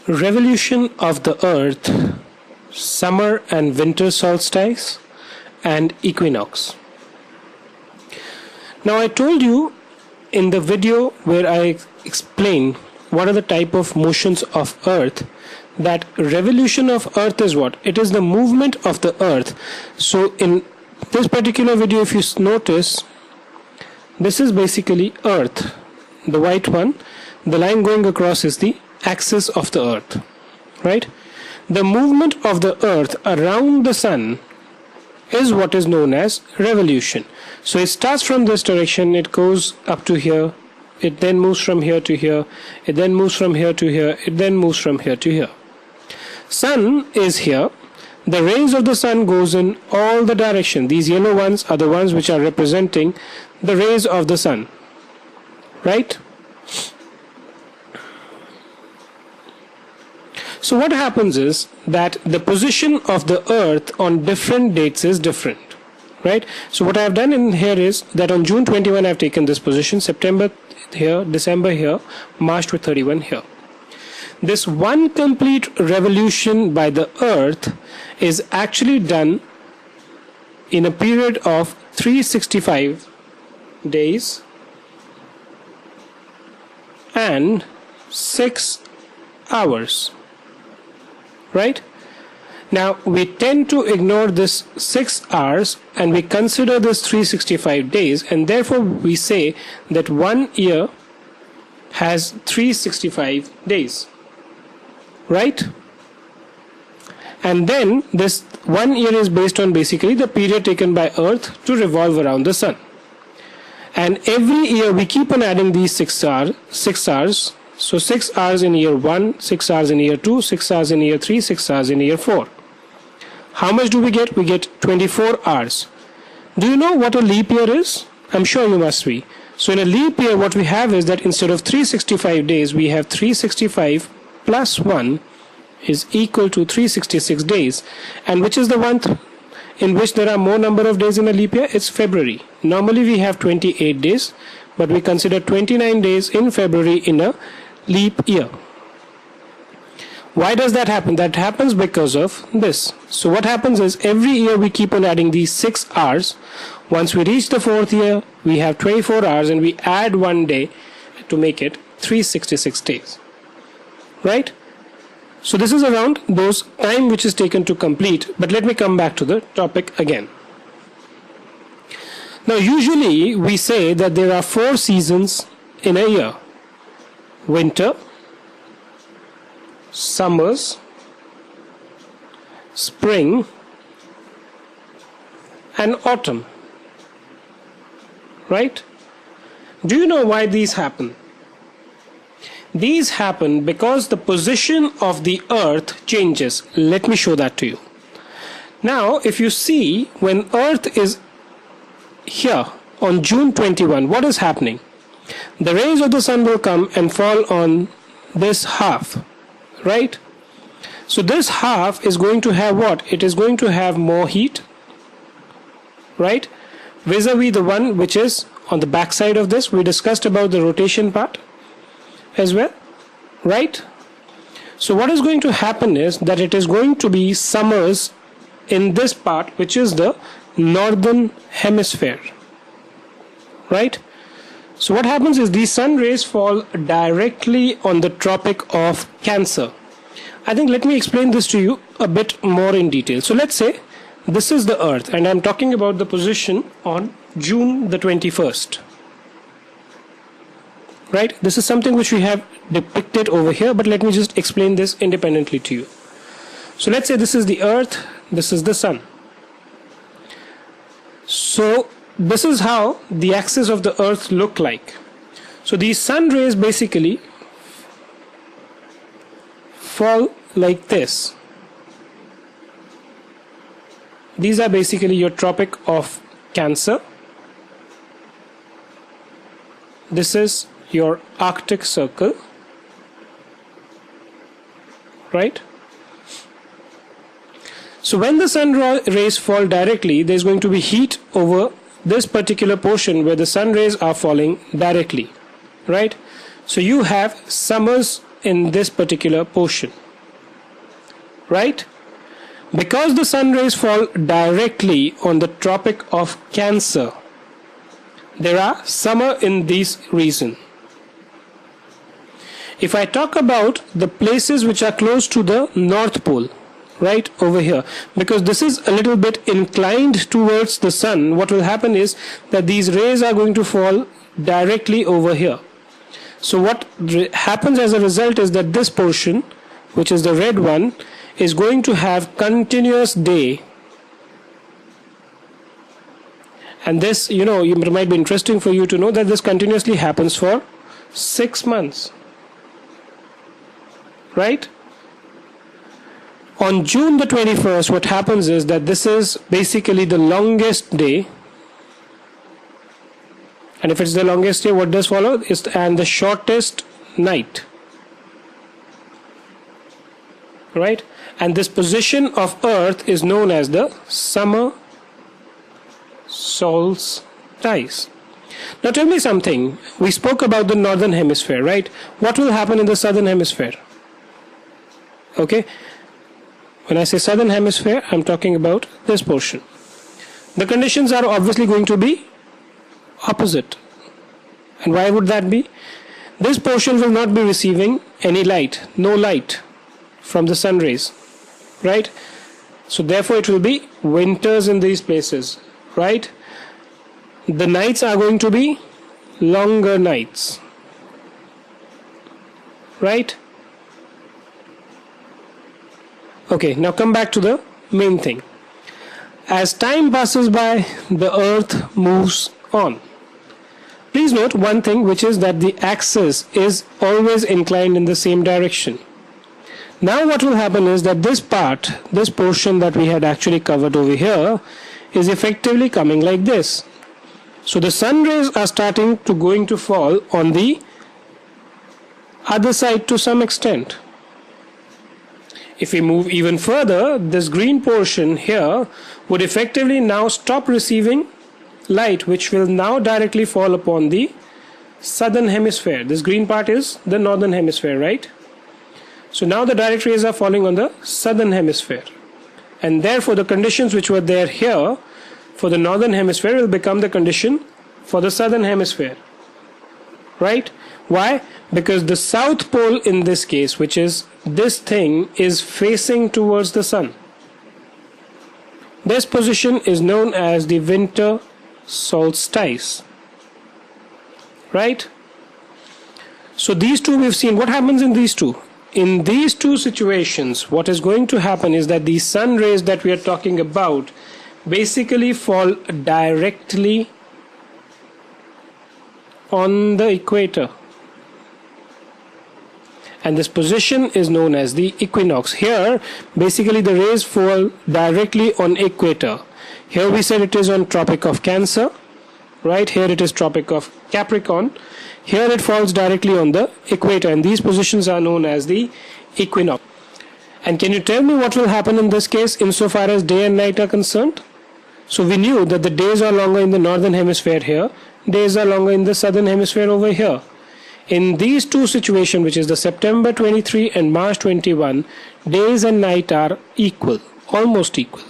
Revolution of the Earth, Summer and Winter Solstice, and Equinox. Now I told you in the video where I explain what are the type of motions of Earth that revolution of Earth is what? It is the movement of the Earth. So in this particular video, if you notice, this is basically Earth, the white one. The line going across is the axis of the Earth, right? The movement of the Earth around the Sun is what is known as revolution. So it starts from this direction, it goes up to here, it then moves from here to here, it then moves from here to here, it then moves from here to here. Sun is here. The rays of the Sun goes in all the direction. These yellow ones are the ones which are representing the rays of the Sun, right? So what happens is that the position of the Earth on different dates is different, right? So what I have done in here is that on June 21 I have taken this position, September here, December here, March 31 here. This one complete revolution by the Earth is actually done in a period of 365 days and 6 hours. Right? Now we tend to ignore this 6 hours and we consider this 365 days, and therefore we say that 1 year has 365 days, right? And then this 1 year is based on basically the period taken by Earth to revolve around the Sun, and every year we keep on adding these 6 hours. So 6 hours in year 1, 6 hours in year 2, 6 hours in year 3, 6 hours in year 4. How much do we get? We get 24 hours. Do you know what a leap year is? I'm sure you must be. So in a leap year what we have is that instead of 365 days, we have 365 plus 1 is equal to 366 days. And which is the month in which there are more number of days in a leap year? It's February. Normally we have 28 days, but we consider 29 days in February in a leap year. Why does that happen? That happens because of this. So what happens is every year we keep on adding these 6 hours. Once we reach the 4th year, we have 24 hours and we add 1 day to make it 366 days, right? So this is around those time which is taken to complete. But let me come back to the topic again. Now usually we say that there are 4 seasons in a year: winter, summers, spring, and autumn, right? Do you know why these happen? These happen because the position of the Earth changes. Let me show that to you. Now if you see, when Earth is here on June 21, what is happening? The rays of the Sun will come and fall on this half, right? So this half is going to have what? It is going to have more heat, right? Vis-a-vis the one which is on the back side of this. We discussed about the rotation part as well, right? So what is going to happen is that it is going to be summers in this part, which is the northern hemisphere, right? So what happens is these sun rays fall directly on the Tropic of Cancer. I think let me explain this to you a bit more in detail. So let's say this is the Earth and I'm talking about the position on June the 21st, right? This is something which we have depicted over here, but let me just explain this independently to you. So let's say this is the Earth, this is the Sun. So this is how the axis of the Earth look like. So these sun rays basically fall like this. These are basically your Tropic of Cancer. This is your Arctic Circle, right? So when the sun rays fall directly, there is going to be heat over this particular portion where the sun rays are falling directly, right? So you have summers in this particular portion, right? Because the sun rays fall directly on the Tropic of Cancer, there are summer in this region. If I talk about the places which are close to the North Pole, right over here, because this is a little bit inclined towards the sun, what will happen is that these rays are going to fall directly over here. So what happens as a result is that this portion, which is the red one, is going to have continuous day. And this, it might be interesting for you to know that this continuously happens for 6 months. Right? On June the 21st, what happens is that this is basically the longest day. And if it's the longest day, what does follow? And the shortest night. Right? And this position of Earth is known as the summer solstice. Now tell me something. We spoke about the northern hemisphere, right? What will happen in the southern hemisphere? Okay, when I say southern hemisphere, I'm talking about this portion. The conditions are obviously going to be opposite. And why would that be? This portion will not be receiving any light, no light from the sun rays, right? So therefore it will be winters in these places, right? The nights are going to be longer nights, right? Okay, now come back to the main thing. As time passes by, the Earth moves on. Please note one thing, which is that the axis is always inclined in the same direction. Now what will happen is that this portion that we had actually covered over here, is effectively coming like this. So the sun rays are starting to going to fall on the other side to some extent. If we move even further, this green portion here would effectively now stop receiving light, which will now directly fall upon the southern hemisphere. This green part is the northern hemisphere, right? So now the direct rays are falling on the southern hemisphere. And therefore the conditions which were there here for the northern hemisphere will become the condition for the southern hemisphere. Right? Why? Because the south pole in this case, which is this thing, is facing towards the sun. This position is known as the winter solstice. Right? So these two we've seen. What happens in these two? In these two situations, what is going to happen is that the sun rays that we are talking about basically fall directly on the equator. And this position is known as the equinox. Here, basically the rays fall directly on equator. Here we said it is on Tropic of Cancer. Right, here it is Tropic of Capricorn. Here it falls directly on the equator, and these positions are known as the equinox. And can you tell me what will happen in this case insofar as day and night are concerned? So we knew that the days are longer in the northern hemisphere here, days are longer in the southern hemisphere over here. In these two situations, which is the September 23 and March 21, days and night are equal, almost equal.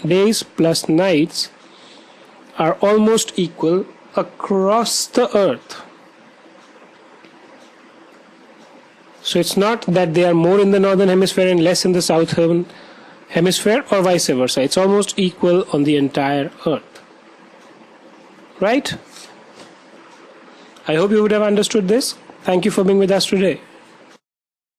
Days plus nights are almost equal across the earth. So it's not that they are more in the northern hemisphere and less in the southern hemisphere, or vice versa. It's almost equal on the entire earth. Right? I hope you would have understood this. Thank you for being with us today.